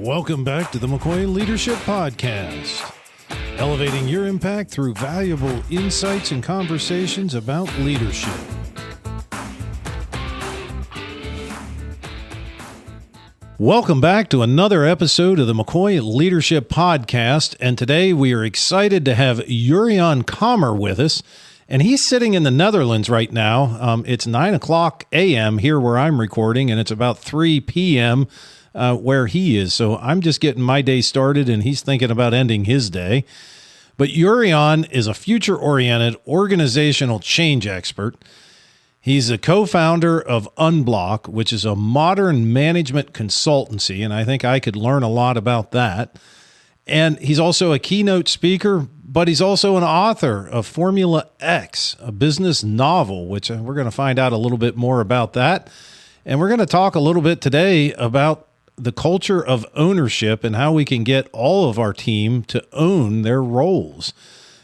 Welcome back to the McCoy Leadership Podcast, elevating your impact through valuable insights and conversations about leadership. Welcome back to another episode of the McCoy Leadership Podcast, and today we are excited to have Jurriaan Kamar with us, and he's sitting in the Netherlands right now. It's 9 o'clock a.m. here where I'm recording, and it's about 3 p.m. Where he is. So I'm just getting my day started, and he's thinking about ending his day. But Jurriaan is a future-oriented organizational change expert. He's a co-founder of Unblock, which is a modern management consultancy, and I think I could learn a lot about that. And he's also a keynote speaker, but he's also an author of Formula X, a business novel, which we're going to find out a little bit more about that. And we're going to talk a little bit today about the culture of ownership and how we can get all of our team to own their roles.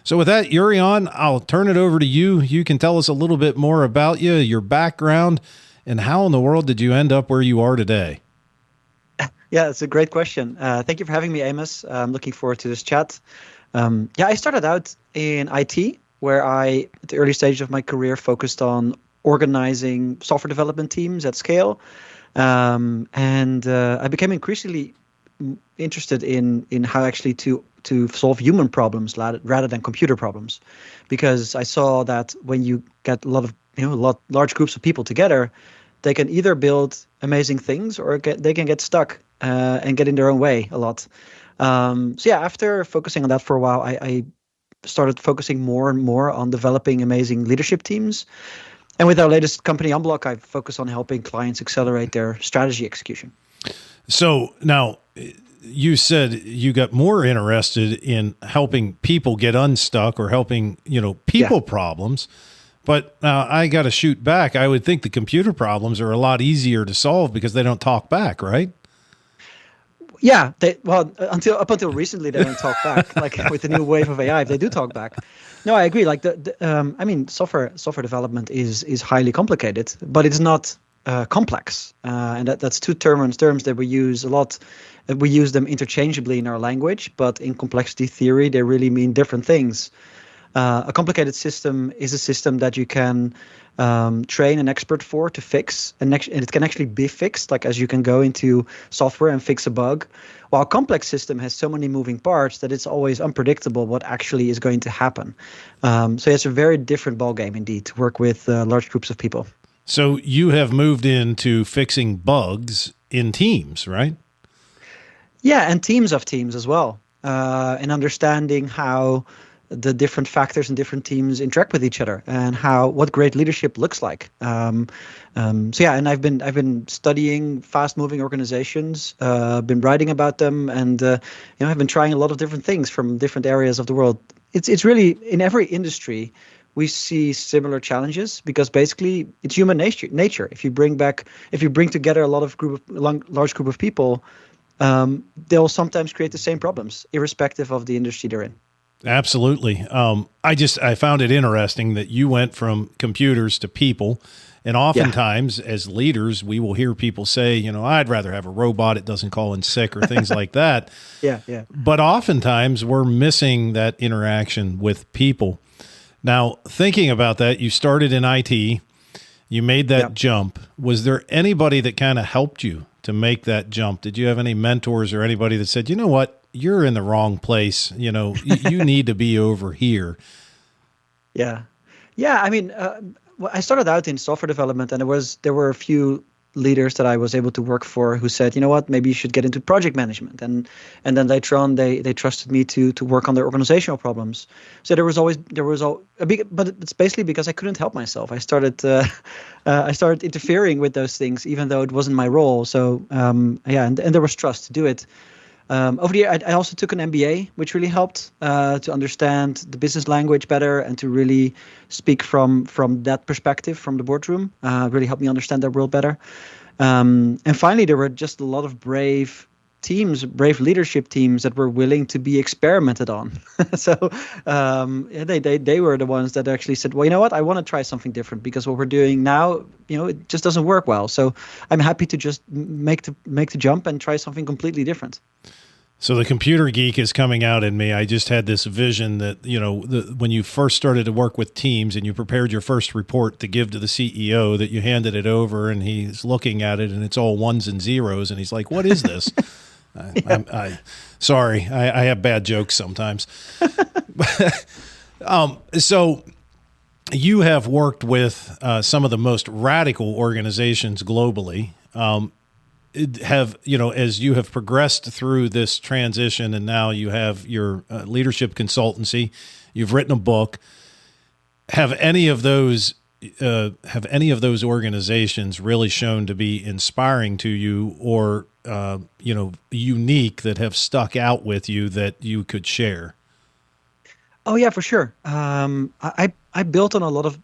So with that, Jurriaan, I'll turn it over to you. You can tell us a little bit more about you, your background, and how in the world did you end up where you are today? Yeah, it's a great question. Thank you for having me, Amos. I'm looking forward to this chat. I started out in IT, where I, at the early stage of my career, focused on organizing software development teams at scale. I became increasingly interested in how actually to solve human problems rather than computer problems, because I saw that when you get large groups of people together, they can either build amazing things or they can get stuck and get in their own way a lot. After focusing on that for a while, I started focusing more and more on developing amazing leadership teams. And with our latest company, Unblock, I focus on helping clients accelerate their strategy execution. So now you said you got more interested in helping people get unstuck or helping, people problems. But I got to shoot back. I would think the computer problems are a lot easier to solve because they don't talk back, right? Yeah, up until recently, they don't talk back. Like with the new wave of AI, they do talk back. No, I agree. Like software development is highly complicated, but it's not complex. And that's two terms that we use a lot. We use them interchangeably in our language, but in complexity theory, they really mean different things. A complicated system is a system that you can train an expert to fix, and it can actually be fixed, like as you can go into software and fix a bug, while a complex system has so many moving parts that it's always unpredictable what actually is going to happen. So it's a very different ballgame indeed to work with large groups of people. So you have moved into fixing bugs in teams, right? Yeah, and teams of teams as well, and understanding how the different factors and different teams interact with each other, and what great leadership looks like. And I've been studying fast-moving organizations, been writing about them, and I've been trying a lot of different things from different areas of the world. It's really in every industry we see similar challenges, because basically it's human nature. If you bring together a large group of people, they'll sometimes create the same problems, irrespective of the industry they're in. Absolutely. I found it interesting that you went from computers to people. And oftentimes as leaders, we will hear people say, I'd rather have a robot. It doesn't call in sick or things like that. Yeah. But oftentimes we're missing that interaction with people. Now, thinking about that, you started in IT, you made that jump. Was there anybody that kind of helped you to make that jump? Did you have any mentors or anybody that said, you know what? You're in the wrong place. You need to be over here. Yeah. I mean, I started out in software development, and there were a few leaders that I was able to work for who said, you know what, maybe you should get into project management. And then later on, they trusted me to work on their organizational problems. So there was a big, but it's basically because I couldn't help myself. I started interfering with those things, even though it wasn't my role. So and there was trust to do it. Over the year, I also took an MBA, which really helped to understand the business language better and to really speak from that perspective, from the boardroom. Really helped me understand that world better. And finally, there were just a lot of brave teams, brave leadership teams that were willing to be experimented on. So they were the ones that actually said, well, you know what, I want to try something different because what we're doing now, it just doesn't work well. So I'm happy to just make the jump and try something completely different. So the computer geek is coming out in me. I just had this vision that, when you first started to work with teams and you prepared your first report to give to the CEO, that you handed it over and he's looking at it and it's all ones and zeros. And he's like, what is this? Sorry, I have bad jokes sometimes. So you have worked with some of the most radical organizations globally. As you have progressed through this transition and now you have your leadership consultancy, you've written a book. Have any of those organizations really shown to be inspiring to you or, unique, that have stuck out with you that you could share? Oh yeah, for sure. I built on a lot of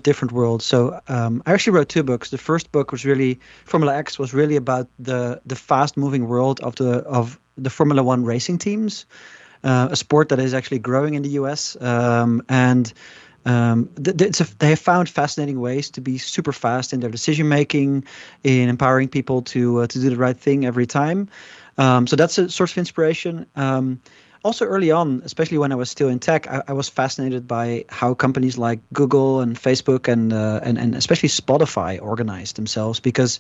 different worlds. So I actually wrote 2 books. The first book was really Formula X, was really about the fast moving world of the Formula One racing teams, a sport that is actually growing in the US. They have found fascinating ways to be super fast in their decision making, in empowering people to do the right thing every time. So that's a source of inspiration. Also early on, especially when I was still in tech, I was fascinated by how companies like Google and Facebook and especially Spotify organized themselves, because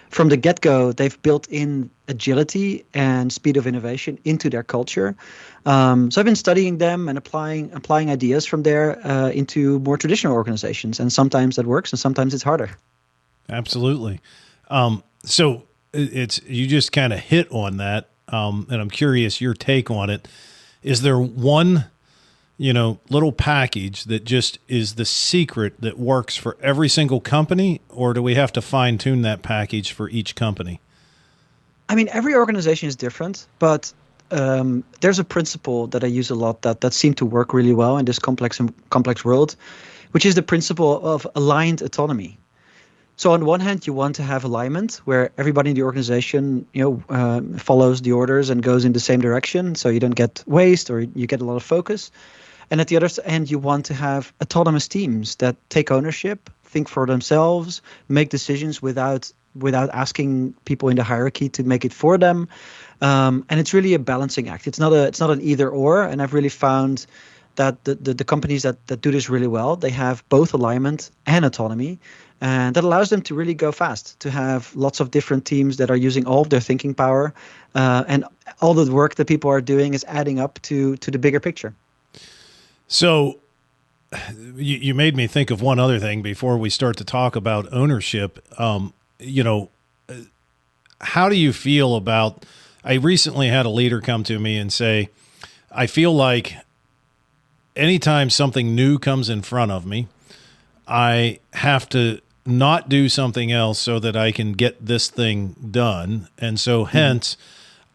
from the get-go, they've built in agility and speed of innovation into their culture. So I've been studying them and applying ideas from there into more traditional organizations. And sometimes that works and sometimes it's harder. Absolutely. So you just kind of hit on that. And I'm curious your take on it. Is there one, little package that just is the secret that works for every single company, or do we have to fine tune that package for each company? I mean, every organization is different, but there's a principle that I use a lot that seemed to work really well in this complex world, which is the principle of aligned autonomy. So on one hand, you want to have alignment where everybody in the organization, follows the orders and goes in the same direction, so you don't get waste or you get a lot of focus. And at the other end, you want to have autonomous teams that take ownership, think for themselves, make decisions without asking people in the hierarchy to make it for them. And it's really a balancing act. It's not an either or. And I've really found that the companies that do this really well, they have both alignment and autonomy. And that allows them to really go fast, to have lots of different teams that are using all of their thinking power. And all the work that people are doing is adding up to the bigger picture. So you made me think of one other thing before we start to talk about ownership. How do you feel about, I recently had a leader come to me and say, I feel like anytime something new comes in front of me, I have to not do something else so that I can get this thing done. And so hence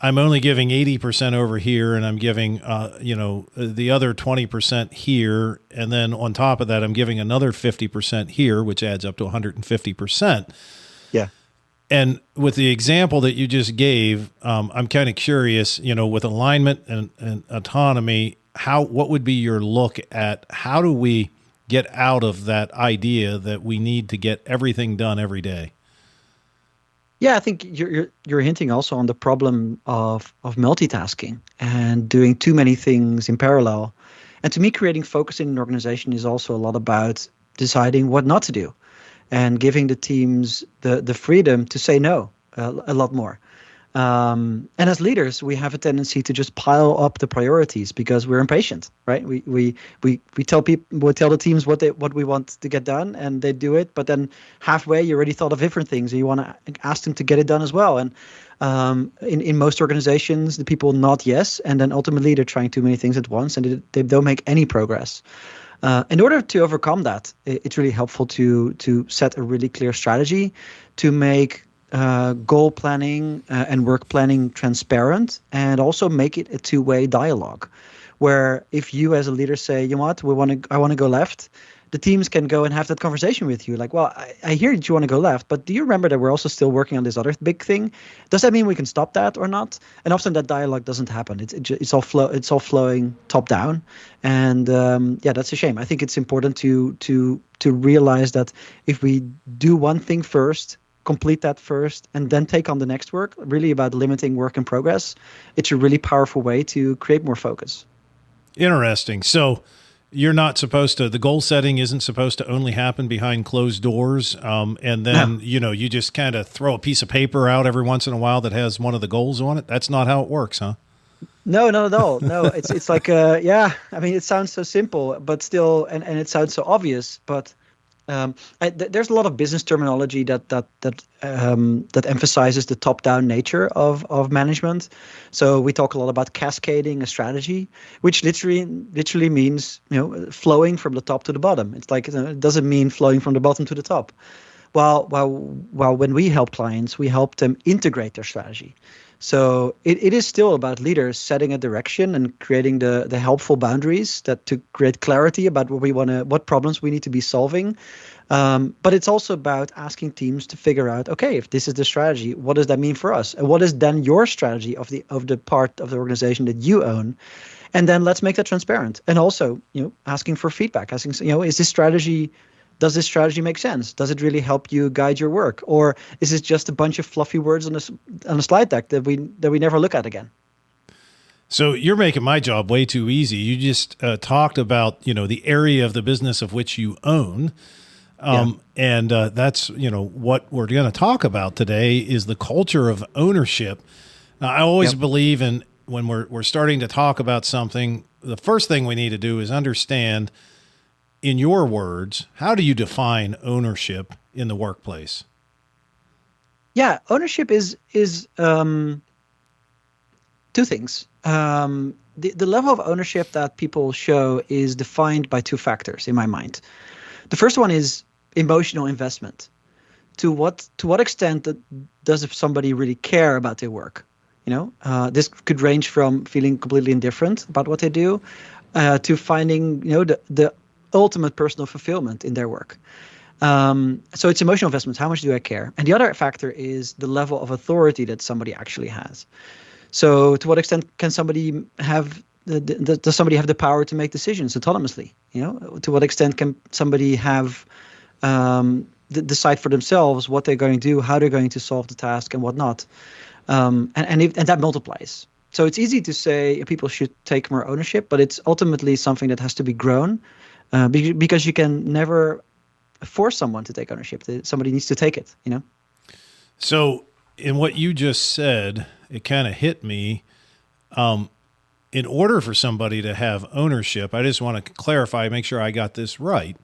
I'm only giving 80% over here and I'm giving, the other 20% here. And then on top of that, I'm giving another 50% here, which adds up to 150%. Yeah. And with the example that you just gave, I'm kind of curious, with alignment and autonomy, what would be your look at how do we get out of that idea that we need to get everything done every day? Yeah, I think you're hinting also on the problem of multitasking and doing too many things in parallel. And to me, creating focus in an organization is also a lot about deciding what not to do and giving the teams the freedom to say no a lot more. And as leaders, we have a tendency to just pile up the priorities because we're impatient, right? We tell the teams what we want to get done, and they do it. But then halfway, you already thought of different things, and you want to ask them to get it done as well. And in most organizations, the people nod yes, and then ultimately they're trying too many things at once, and they don't make any progress. In order to overcome that, it's really helpful to set a really clear strategy to make goal planning and work planning transparent, and also make it a two-way dialogue, where if you as a leader say, you know what, I want to go left, the teams can go and have that conversation with you. Like, well, I hear that you want to go left, but do you remember that we're also still working on this other big thing? Does that mean we can stop that or not? And often that dialogue doesn't happen. It's all flowing top down, and that's a shame. I think it's important to realize that if we do one thing first, complete that first, and then take on the next work, really about limiting work in progress, it's a really powerful way to create more focus. Interesting. So you're not supposed to, the goal setting isn't supposed to only happen behind closed doors. And then, No. you just kind of throw a piece of paper out every once in a while that has one of the goals on it. That's not how it works, huh? No, not at all. No, it's like, I mean, it sounds so simple, but still, and it sounds so obvious, but there's a lot of business terminology that emphasizes the top-down nature of management. So we talk a lot about cascading a strategy, which literally means flowing from the top to the bottom. It's like it doesn't mean flowing from the bottom to the top. While when we help clients, we help them integrate their strategy. So it is still about leaders setting a direction and creating the helpful boundaries to create clarity about what problems we need to be solving. But it's also about asking teams to figure out, okay, if this is the strategy, what does that mean for us? And what is then your strategy of the part of the organization that you own? And then let's make that transparent. And also, asking for feedback, asking, does this strategy make sense? Does it really help you guide your work? Or is it just a bunch of fluffy words on a slide deck that we never look at again? So you're making my job way too easy. You just talked about, the area of the business of which you own. And that's, what we're going to talk about today is the culture of ownership. Now, I always believe in when we're starting to talk about something, the first thing we need to do is understand, in your words, how do you define ownership in the workplace? Yeah, ownership is two things. The level of ownership that people show is defined by two factors in my mind. The first one is emotional investment. To what extent does somebody really care about their work? This could range from feeling completely indifferent about what they do to finding the ultimate personal fulfillment in their work. So it's emotional investment. How much do I care? And the other factor is the level of authority that somebody actually has. So to what extent can somebody have does somebody have the power to make decisions autonomously? To what extent can somebody have decide for themselves what they're going to do, how they're going to solve the task, and whatnot? And that multiplies. So it's easy to say people should take more ownership, but it's ultimately something that has to be grown. Because you can never force someone to take ownership. Somebody needs to take it, So in what you just said, it kind of hit me. In order for somebody to have ownership, I just want to clarify, make sure I got this right.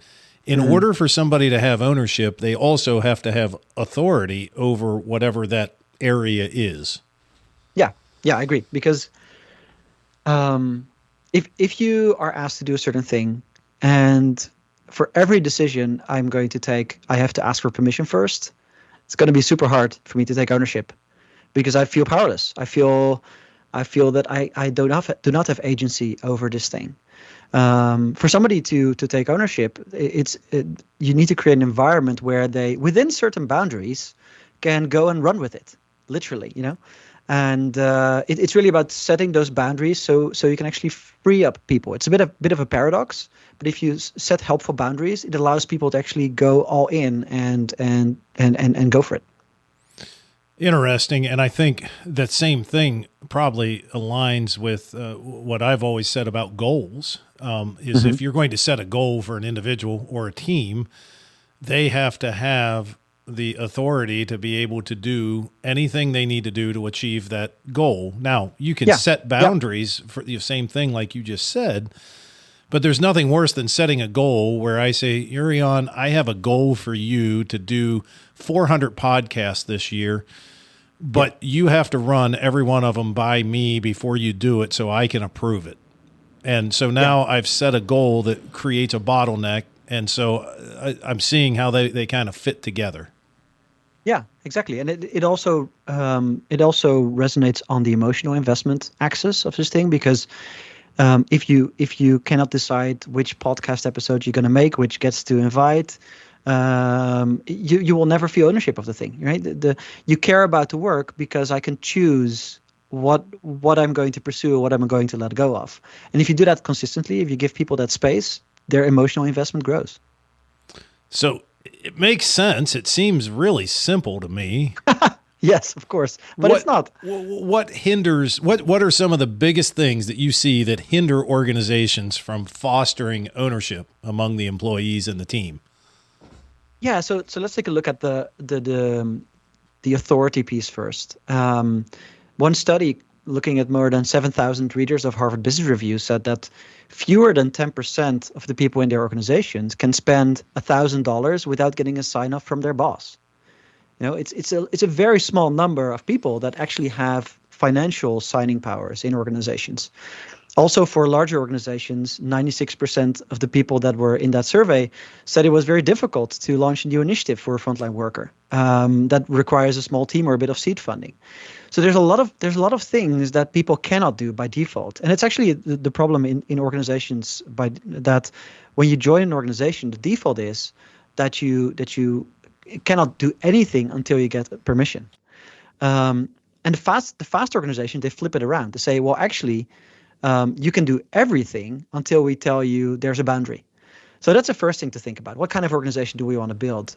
In order for somebody to have ownership, they also have to have authority over whatever that area is. Yeah, I agree. Because if you are asked to do a certain thing, and for every decision I'm going to take, I have to ask for permission first, it's going to be super hard for me to take ownership because I feel powerless. I feel that I do not have agency over this thing. For somebody to take ownership, you need to create an environment where they, within certain boundaries, can go and run with it, literally, And it's really about setting those boundaries so you can actually free up people. It's a bit of a paradox, but if you set helpful boundaries, it allows people to actually go all in and go for it. Interesting. And I think that same thing probably aligns with what I've always said about goals, is if you're going to set a goal for an individual or a team, they have to have the authority to be able to do anything they need to do to achieve that goal. Now, you can set boundaries for the same thing like you just said, but there's nothing worse than setting a goal where I say, Jurriaan, I have a goal for you to do 400 podcasts this year, but you have to run every one of them by me before you do it so I can approve it. And so now I've set a goal that creates a bottleneck, and so I'm seeing how they kind of fit together. Yeah, exactly. And it also resonates on the emotional investment axis of this thing, because If you cannot decide which podcast episode you're going to make, which gets to invite, you will never feel ownership of the thing, right? You care about the work because I can choose what I'm going to pursue, what I'm going to let go of. And if you do that consistently, if you give people that space, their emotional investment grows. So it makes sense. It seems really simple to me. Yes, of course, but it's not. What hinders? What are some of the biggest things that you see that hinder organizations from fostering ownership among the employees and the team? Yeah, so let's take a look at the authority piece first. One study looking at more than 7,000 readers of Harvard Business Review said that fewer than 10% of the people in their organizations can spend $1,000 without getting a sign-off from their boss. It's a very small number of people that actually have financial signing powers in organizations. Also, for larger organizations, 96% of the people that were in that survey said it was very difficult to launch a new initiative for a frontline worker that requires a small team or a bit of seed funding. So there's a lot of things that people cannot do by default, and it's actually the problem in organizations that when you join an organization, the default is that you cannot do anything until you get permission. And the fast organization, they flip it around to say, well, actually, you can do everything until we tell you there's a boundary. So that's the first thing to think about. What kind of organization do we want to build?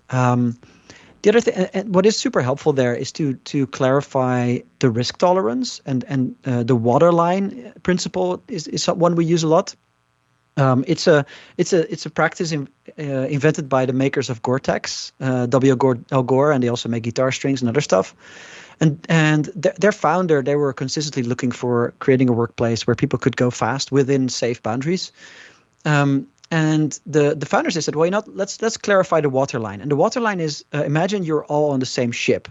The other thing, and what is super helpful there, is to clarify the risk tolerance, and the waterline principle is one we use a lot. It's a practice invented by the makers of Gore-Tex, Al Gore, and they also make guitar strings and other stuff. And their founder, they were consistently looking for creating a workplace where people could go fast within safe boundaries. And the founders, they said, well, let's clarify the waterline. And the waterline is, imagine you're all on the same ship.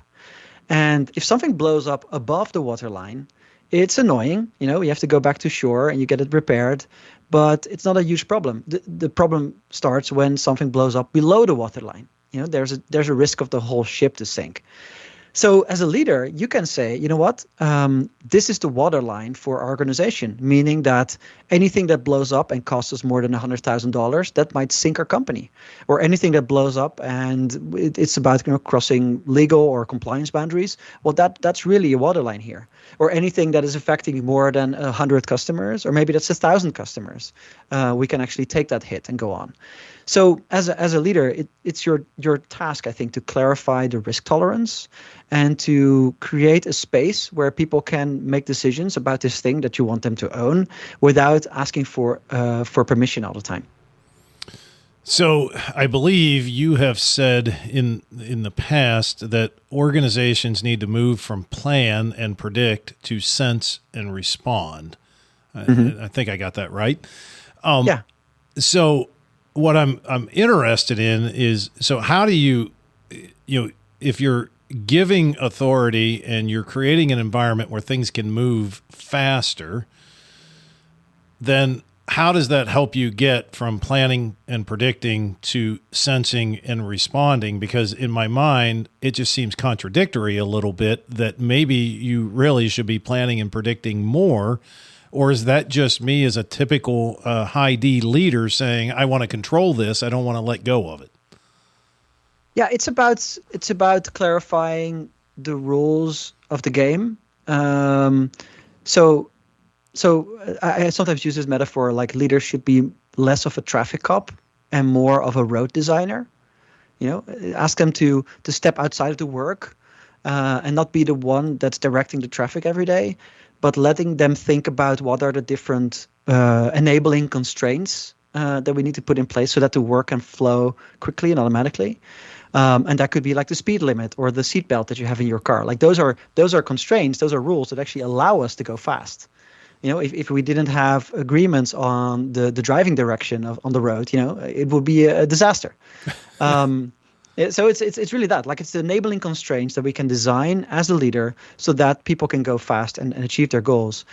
And if something blows up above the waterline, it's annoying. You have to go back to shore and you get it repaired, but it's not a huge problem. The problem starts when something blows up below the waterline. There's a risk of the whole ship to sink. So as a leader, you can say, you know what, this is the waterline for our organization, meaning that anything that blows up and costs us more than $100,000, that might sink our company. Or anything that blows up and it's about crossing legal or compliance boundaries, well, that's really a waterline here. Or anything that is affecting more than 100 customers, or maybe that's 1,000 customers, we can actually take that hit and go on. So as a leader, it's your task, I think, to clarify the risk tolerance and to create a space where people can make decisions about this thing that you want them to own without asking for permission all the time. So I believe you have said in the past that organizations need to move from plan and predict to sense and respond. Mm-hmm. I think I got that right. Yeah. So what I'm interested in is, so how do you if you're giving authority and you're creating an environment where things can move faster, then how does that help you get from planning and predicting to sensing and responding? Because in my mind, it just seems contradictory a little bit that maybe you really should be planning and predicting more. Or is that just me as a typical high D leader saying, I want to control this, I don't want to let go of it? Yeah, it's about clarifying the rules of the game. So I sometimes use this metaphor, like leaders should be less of a traffic cop and more of a road designer. Ask them to step outside of the work and not be the one that's directing the traffic every day, but letting them think about what are the different enabling constraints that we need to put in place so that the work can flow quickly and automatically. And that could be like the speed limit or the seatbelt that you have in your car. Like those are constraints, those are rules that actually allow us to go fast. If we didn't have agreements on the driving direction on the road, it would be a disaster. So it's really that, like, it's the enabling constraints that we can design as a leader so that people can go fast and achieve their goals.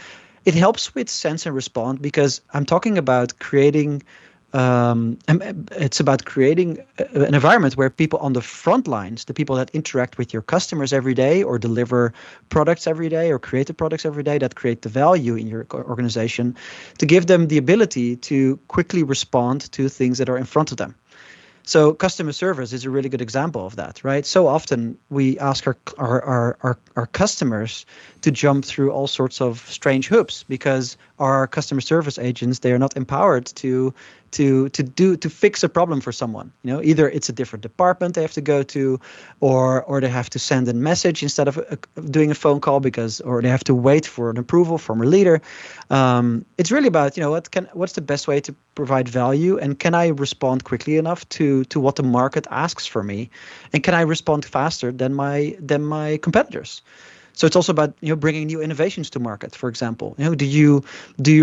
It helps with sense and respond because I'm talking about creating it's about creating an environment where people on the front lines, the people that interact with your customers every day or deliver products every day or create the products every day that create the value in your organization, to give them the ability to quickly respond to things that are in front of them. So customer service is a really good example of that, right? So often we ask our customers to jump through all sorts of strange hoops because our customer service agents, they are not empowered to fix a problem for someone. Either it's a different department they have to go to, or they have to send a message instead of doing a phone call or they have to wait for an approval from a leader. It's really about what's the best way to provide value, and can I respond quickly enough to what the market asks for me, and can I respond faster than my competitors? So it's also about bringing new innovations to market. For example, do you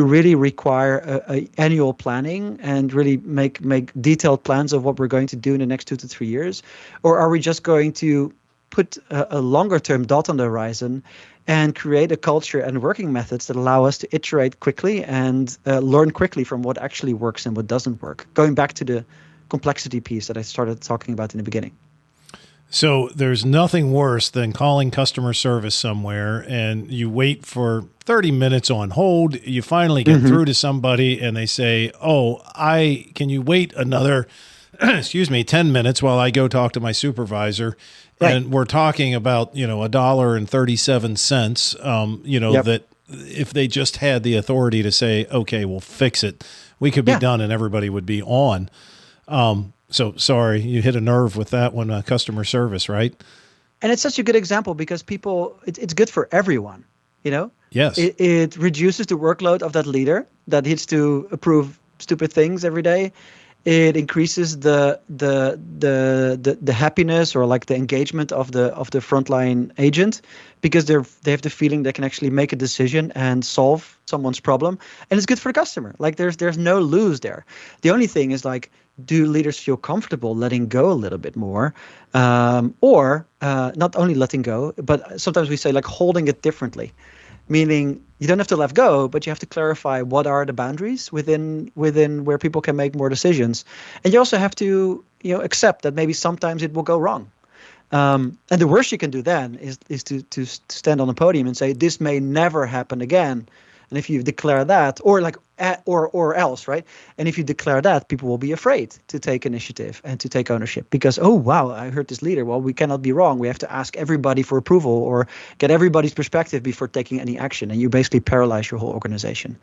really require a annual planning and really make detailed plans of what we're going to do in the next 2 to 3 years, or are we just going to put a longer term dot on the horizon and create a culture and working methods that allow us to iterate quickly and learn quickly from what actually works and what doesn't work? Going back to the complexity piece that I started talking about in the beginning. So there's nothing worse than calling customer service somewhere and you wait for 30 minutes on hold. You finally get through to somebody and they say, can you wait another, 10 minutes while I go talk to my supervisor? Right. And we're talking about, $1.37, that if they just had the authority to say, okay, we'll fix it, we could be done and everybody would be on. So sorry, you hit a nerve with that one, customer service, right? And it's such a good example because it's good for everyone, Yes. It reduces the workload of that leader that needs to approve stupid things every day. It increases the happiness or like the engagement of the frontline agent because they have the feeling they can actually make a decision and solve someone's problem, and it's good for the customer. Like there's no lose there. The only thing is like, do leaders feel comfortable letting go a little bit more, or not only letting go, but sometimes we say like holding it differently. Meaning you don't have to let go, but you have to clarify what are the boundaries within where people can make more decisions. And you also have to accept that maybe sometimes it will go wrong. And the worst you can do then is to stand on a podium and say, this may never happen again. And if you declare that, or else, right? And if you declare that, people will be afraid to take initiative and to take ownership because, oh, wow, I heard this leader. Well, we cannot be wrong. We have to ask everybody for approval or get everybody's perspective before taking any action. And you basically paralyze your whole organization.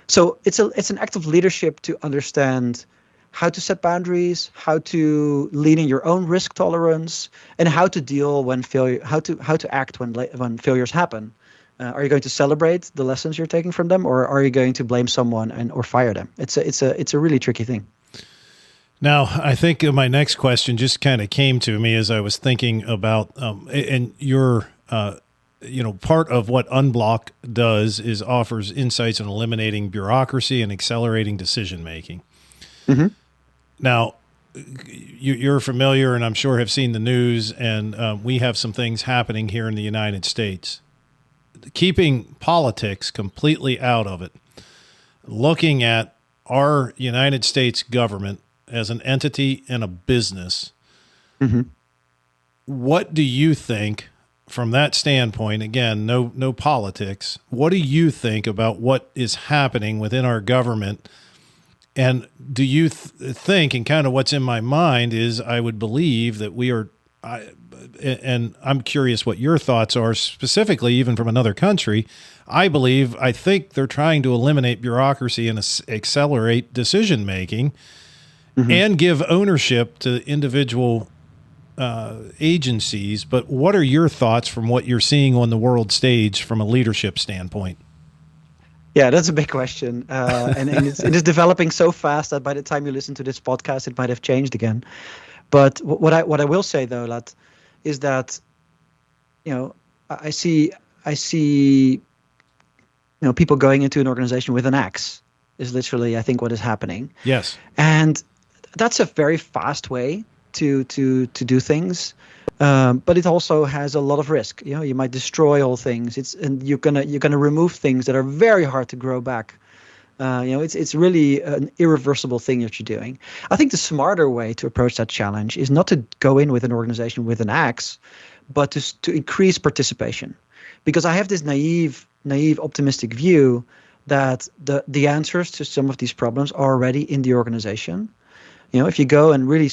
So it's an act of leadership to understand how to set boundaries, how to lean in your own risk tolerance, and how to deal when how to act when failures happen. Are you going to celebrate the lessons you're taking from them, or are you going to blame someone or fire them? It's a really tricky thing. Now, I think my next question just kind of came to me as I was thinking about, and your, part of what Unblock does is offers insights on eliminating bureaucracy and accelerating decision making. Mm-hmm. Now, you're familiar, and I'm sure have seen the news, and we have some things happening here in the United States. Keeping politics completely out of it, looking at our United States government as an entity and a business, what do you think from that standpoint? Again, no politics. What do you think about what is happening within our government? And do you think, and kind of what's in my mind is I would believe that we are, and I'm curious what your thoughts are specifically, even from another country. I think they're trying to eliminate bureaucracy and accelerate decision-making and give ownership to individual agencies. But what are your thoughts from what you're seeing on the world stage from a leadership standpoint? Yeah, that's a big question. And it is developing so fast that by the time you listen to this podcast, it might have changed again. But what I will say though, Lat, is that I see people going into an organization with an axe is literally I think what is happening. Yes, and that's a very fast way to do things, but it also has a lot of risk. You might destroy all things. And you're gonna remove things that are very hard to grow back. It's really an irreversible thing that you're doing. I think the smarter way to approach that challenge is not to go in with an organization with an axe, but to increase participation, because I have this naive, optimistic view that the answers to some of these problems are already in the organization. If you go and really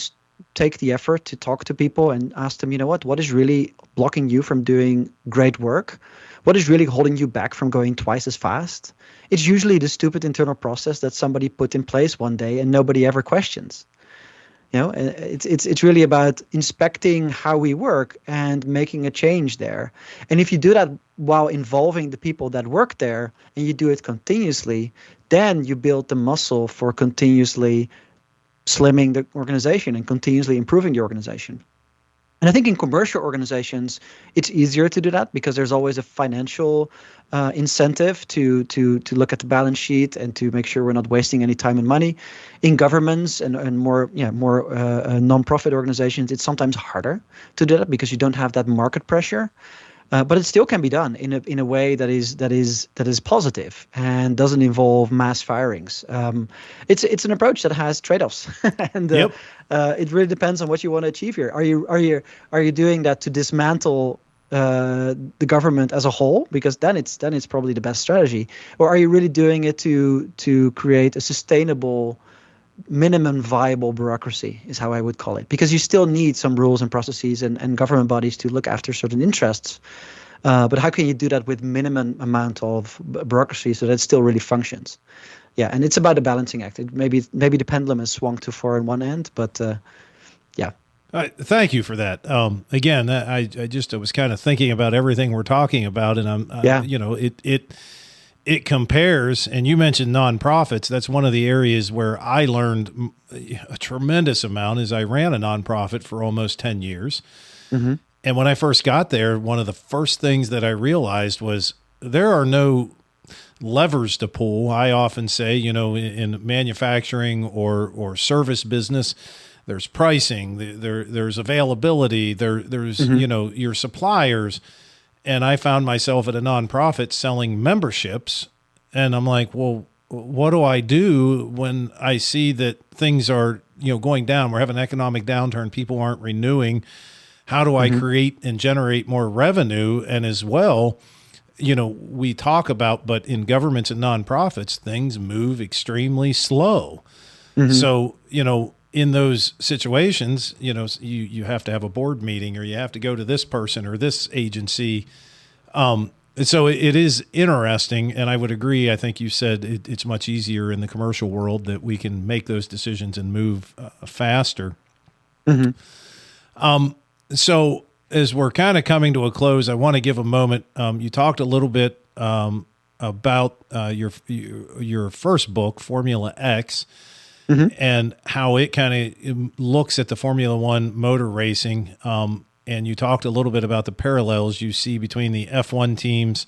take the effort to talk to people and ask them, what is really blocking you from doing great work? What is really holding you back from going twice as fast? It's usually the stupid internal process that somebody put in place one day and nobody ever questions. It's really about inspecting how we work and making a change there. And if you do that while involving the people that work there and you do it continuously, then you build the muscle for continuously slimming the organization and continuously improving the organization. And I think in commercial organizations, it's easier to do that because there's always a financial incentive to look at the balance sheet and to make sure we're not wasting any time and money. In governments and more nonprofit organizations, it's sometimes harder to do that because you don't have that market pressure. But it still can be done in a way that is positive and doesn't involve mass firings. It's an approach that has trade-offs, and it really depends on what you want to achieve here. Are you doing that to dismantle the government as a whole? Because then it's probably the best strategy. Or are you really doing it to create a sustainable minimum viable bureaucracy, is how I would call it, because you still need some rules and processes and government bodies to look after certain interests. But how can you do that with minimum amount of bureaucracy so that it still really functions? Yeah, and it's about a balancing act. Maybe the pendulum has swung too far in one end, but yeah. Thank you for that. Again, I was kind of thinking about everything we're talking about, and it compares, and you mentioned nonprofits. That's one of the areas where I learned a tremendous amount, as I ran a nonprofit for almost 10 years. Mm-hmm. And when I first got there, one of the first things that I realized was there are no levers to pull. I often say, in manufacturing or service business, there's pricing, there's availability, there's mm-hmm. Your suppliers. And I found myself at a nonprofit selling memberships. And I'm like, well, what do I do when I see that things are, going down? We're having an economic downturn. People aren't renewing. How do I mm-hmm. create and generate more revenue? And as well, we talk about, but in governments and nonprofits, things move extremely slow. Mm-hmm. So, in those situations, you have to have a board meeting, or you have to go to this person or this agency. So it is interesting, and I would agree. I think you said it's much easier in the commercial world that we can make those decisions and move faster. Mm-hmm. So as we're kind of coming to a close, I want to give a moment. You talked a little bit about your first book, Formula X. Mm-hmm. And how it kind of looks at the Formula One motor racing. And you talked a little bit about the parallels you see between the F1 teams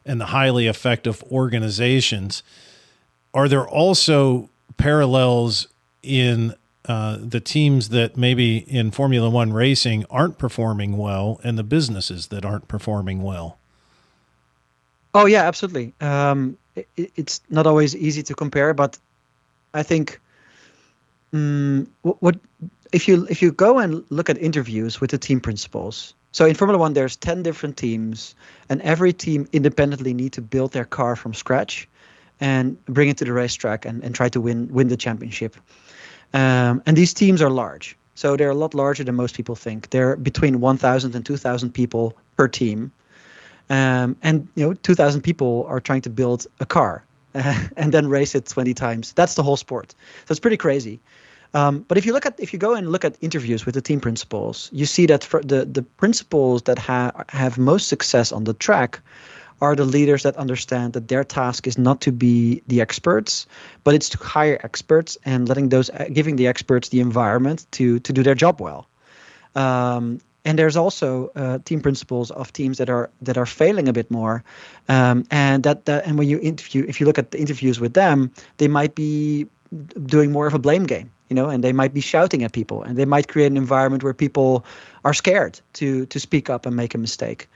and the highly effective organizations. Are there also parallels in the teams that maybe in Formula One racing aren't performing well and the businesses that aren't performing well? Oh, yeah, absolutely. It's not always easy to compare, but I think what if you go and look at interviews with the team principals? So in Formula One, there's 10 different teams, and every team independently need to build their car from scratch and bring it to the racetrack and try to win the championship. And these teams are large, so they're a lot larger than most people think. They're between 1,000 and 2,000 people per team, and 2,000 people are trying to build a car and then race it 20 times. That's the whole sport. So it's pretty crazy. But if you go and look at interviews with the team principals, you see that for the principals that have most success on the track are the leaders that understand that their task is not to be the experts, but it's to hire experts and giving the experts the environment to do their job well. And there's also team principals of teams that are failing a bit more, and when if you look at the interviews with them, they might be doing more of a blame game, and they might be shouting at people, and they might create an environment where people are scared to speak up and make a mistake.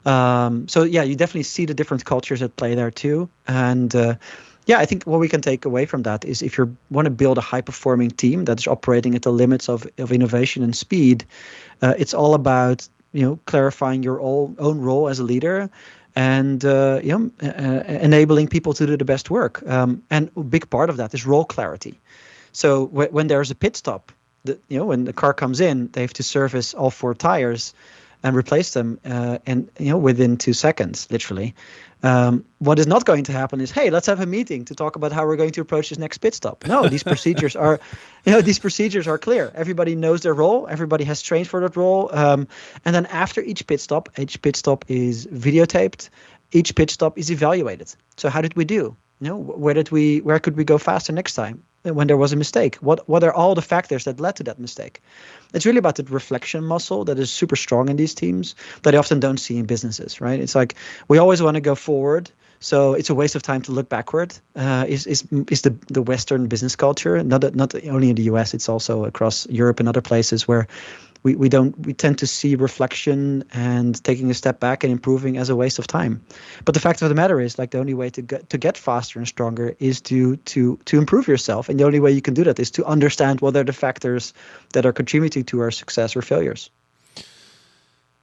So yeah, you definitely see the different cultures at play there too, and Yeah, I think what we can take away from that is if you want to build a high-performing team that is operating at the limits of innovation and speed, it's all about clarifying your own role as a leader and enabling people to do the best work. And a big part of that is role clarity. So when there's a pit stop, when the car comes in, they have to service all 4 tires and replace them, within 2 seconds, literally. What is not going to happen is, hey, let's have a meeting to talk about how we're going to approach this next pit stop. No, these procedures are, clear. Everybody knows their role. Everybody has trained for that role. And then after each pit stop is videotaped. Each pit stop is evaluated. So how did we do? Where could we go faster next time when there was a mistake? What are all the factors that led to that mistake? It's really about the reflection muscle that is super strong in these teams that I often don't see in businesses, right? It's like we always want to go forward, so it's a waste of time to look backward. Is the Western business culture, not only in the US, it's also across Europe and other places where we tend to see reflection and taking a step back and improving as a waste of time. But the fact of the matter is, like, the only way to get faster and stronger is to improve yourself, and the only way you can do that is to understand what are the factors that are contributing to our success or failures.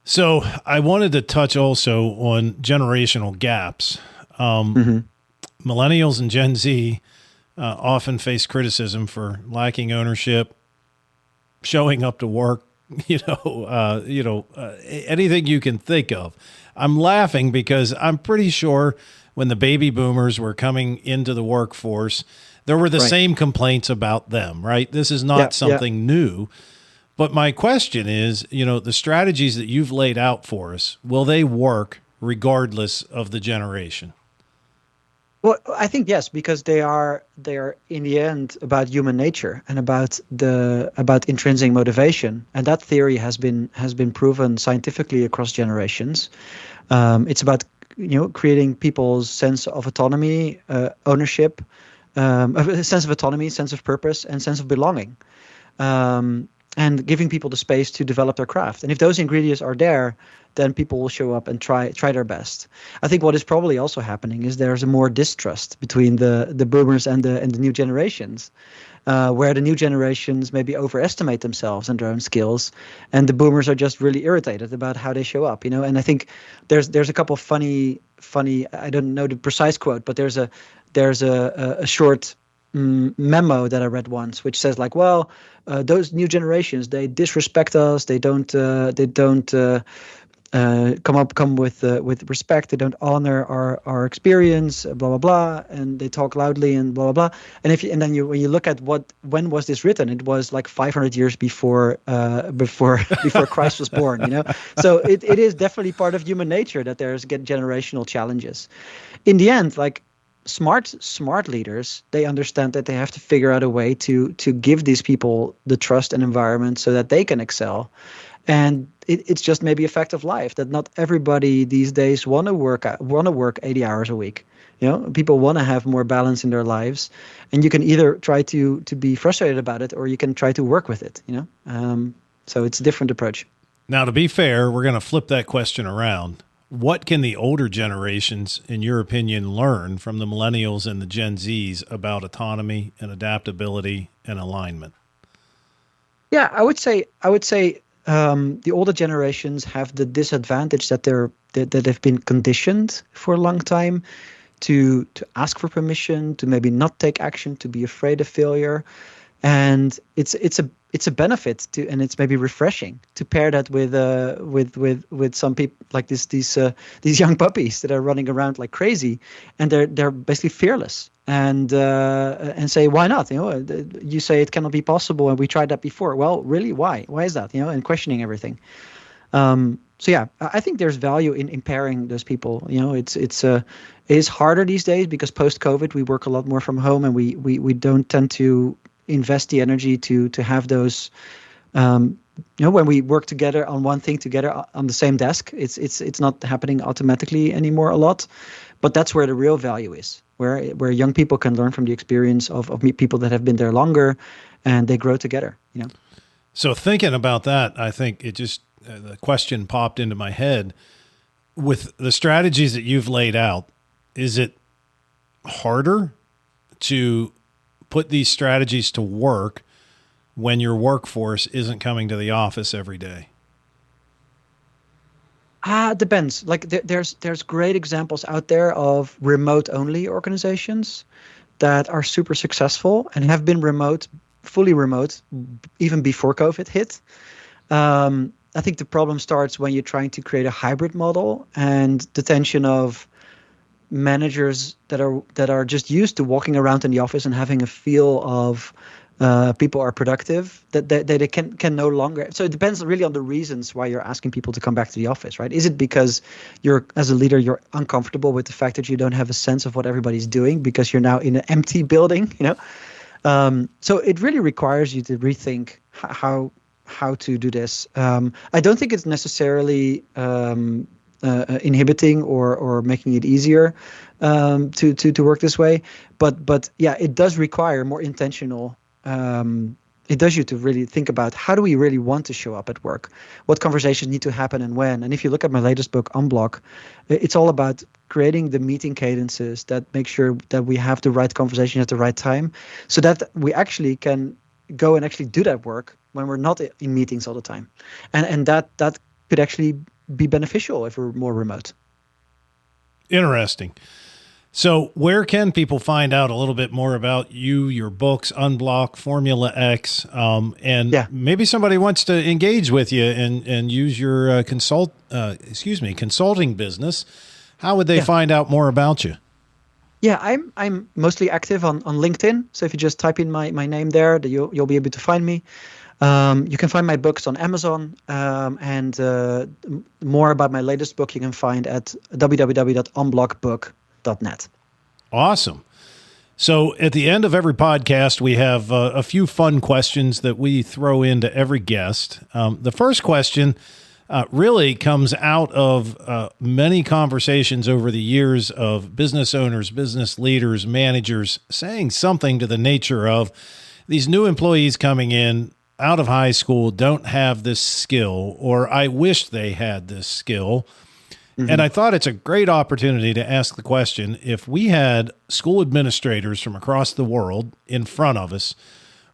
So I wanted to touch also on generational gaps. Millennials and Gen Z often face criticism for lacking ownership, showing up to work, anything you can think of. I'm laughing because I'm pretty sure when the baby boomers were coming into the workforce, there were the same complaints about them, right? This is not something new. But my question is, the strategies that you've laid out for us, will they work regardless of the generation? Well, I think yes, because they are in the end about human nature and about intrinsic motivation, and that theory has been proven scientifically across generations. It's about creating people's sense of autonomy, ownership, a sense of autonomy, sense of purpose, and sense of belonging, and giving people the space to develop their craft. And if those ingredients are there, then people will show up and try their best. I think what is probably also happening is there's a more distrust between the boomers and the new generations, where the new generations maybe overestimate themselves and their own skills, and the boomers are just really irritated about how they show up. And I think there's a couple of funny. I don't know the precise quote, but there's a short memo that I read once, which says like, well, those new generations, they disrespect us. They don't come with respect. They don't honor our experience, blah blah blah, and they talk loudly and blah blah blah. And when you look at when was this written, it was like 500 years before Christ was born. So it is definitely part of human nature that there's generational challenges. In the end, like smart leaders, they understand that they have to figure out a way to give these people the trust and environment so that they can excel. And it's just maybe a fact of life that not everybody these days want to work 80 hours a week. People want to have more balance in their lives, and you can either try to be frustrated about it or you can try to work with it. So it's a different approach. Now, to be fair, we're going to flip that question around. What can the older generations, in your opinion, learn from the millennials and the Gen Zs about autonomy and adaptability and alignment? Yeah, I would say the older generations have the disadvantage that they've been conditioned for a long time to ask for permission, to maybe not take action, to be afraid of failure, and it's a benefit and it's maybe refreshing to pair that with some people like these young puppies that are running around like crazy, and they're basically fearless and say, why not? You say it cannot be possible, and we tried that before. Well, really, why is that? And questioning everything. So yeah, I think there's value in pairing those people. It is harder these days because post-COVID we work a lot more from home, and we don't tend to invest the energy to have those. When we work together on one thing together on the same desk, it's not happening automatically anymore a lot. But that's where the real value is, where young people can learn from the experience of people that have been there longer, and they grow together. So thinking about that, I think it just the question popped into my head. With the strategies that you've laid out, is it harder to put these strategies to work when your workforce isn't coming to the office every day? Depends. Like there's great examples out there of remote only organizations that are super successful and have been fully remote, even before COVID hit. I think the problem starts when you're trying to create a hybrid model, and the tension of managers that are just used to walking around in the office and having a feel of people are productive, that they can no longer. So it depends really on the reasons why you're asking people to come back to the office, right? Is it because as a leader, you're uncomfortable with the fact that you don't have a sense of what everybody's doing because you're now in an empty building, So it really requires you to rethink how to do this. I don't think it's necessarily inhibiting or making it easier to work this way, but yeah, it does require more intentional. It does you to really think about, how do we really want to show up at work? What conversations need to happen and when? And if you look at my latest book, Unblock, it's all about creating the meeting cadences that make sure that we have the right conversation at the right time, so that we actually can go and actually do that work when we're not in meetings all the time. And that could actually be beneficial if we're more remote. Interesting. So where can people find out a little bit more about you, your books, Unblock, Formula X, and maybe somebody wants to engage with you and use your consulting business? How would they find out more about you? Yeah, I'm mostly active on LinkedIn. So if you just type in my name there, you'll be able to find me. You can find my books on Amazon, and more about my latest book you can find at www.unblockbook.net. Awesome. So at the end of every podcast, we have a few fun questions that we throw into every guest. The first question really comes out of many conversations over the years of business owners, business leaders, managers saying something to the nature of, these new employees coming in out of high school don't have this skill, or I wish they had this skill. Mm-hmm. And I thought it's a great opportunity to ask the question, if we had school administrators from across the world in front of us,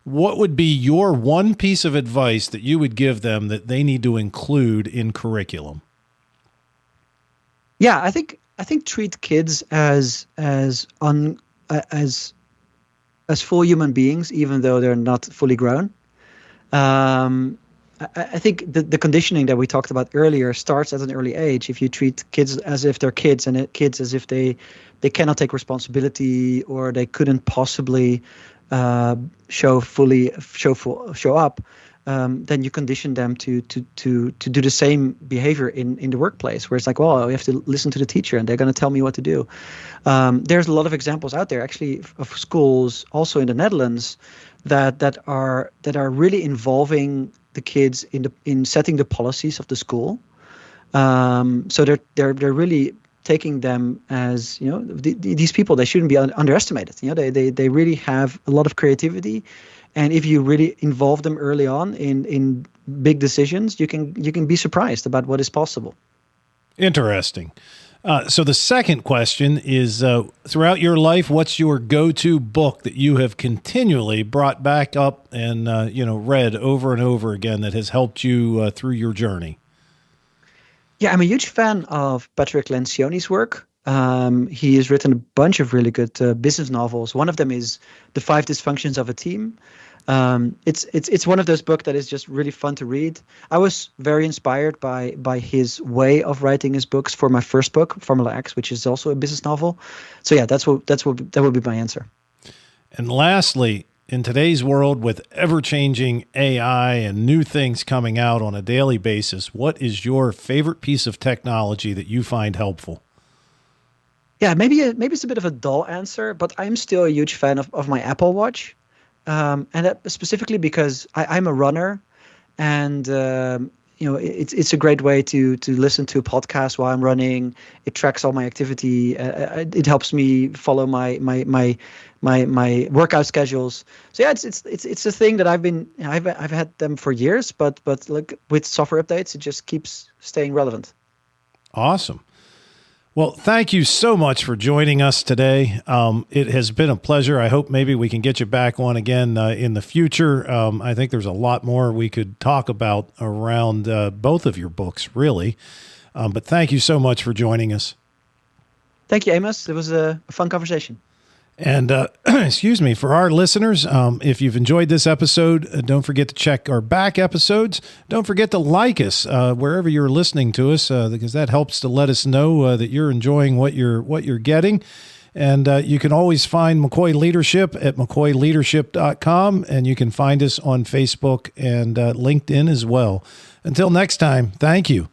what would be your one piece of advice that you would give them that they need to include in curriculum? Yeah, I think treat kids as full human beings, even though they're not fully grown. I think the conditioning that we talked about earlier starts at an early age. If you treat kids as if they're kids, and kids as if they cannot take responsibility, or they couldn't possibly show up, then you condition them to do the same behavior in the workplace, where it's like, well, we have to listen to the teacher and they're going to tell me what to do. There's a lot of examples out there, actually, of schools also in the Netherlands that are really involving the kids in setting the policies of the school. So they're really taking them as, these people, they shouldn't be underestimated. They really have a lot of creativity, and if you really involve them early on in big decisions, you can be surprised about what is possible. Interesting. So the second question is, throughout your life, what's your go-to book that you have continually brought back up and read over and over again that has helped you through your journey? Yeah, I'm a huge fan of Patrick Lencioni's work. He has written a bunch of really good business novels. One of them is The 5 Dysfunctions of a Team. It's one of those books that is just really fun to read. I was very inspired by his way of writing his books for my first book, Formula X, which is also a business novel. So yeah, that would be my answer. And lastly, in today's world with ever-changing AI and new things coming out on a daily basis, what is your favorite piece of technology that you find helpful? Yeah, maybe it's a bit of a dull answer, but I'm still a huge fan of my Apple Watch. And that specifically because I'm a runner, and it's a great way to listen to a podcast while I'm running. It tracks all my activity. It helps me follow my workout schedules. So yeah, it's a thing that I've had them for years, but like with software updates, it just keeps staying relevant. Awesome. Well, thank you so much for joining us today. It has been a pleasure. I hope maybe we can get you back on again in the future. I think there's a lot more we could talk about around both of your books, really. But thank you so much for joining us. Thank you, Amos. It was a fun conversation. And excuse me, for our listeners, if you've enjoyed this episode, don't forget to check our back episodes. Don't forget to like us wherever you're listening to us, because that helps to let us know that you're enjoying what you're getting. And you can always find McCoy Leadership at mccoyleadership.com, and you can find us on Facebook and LinkedIn as well. Until next time, thank you.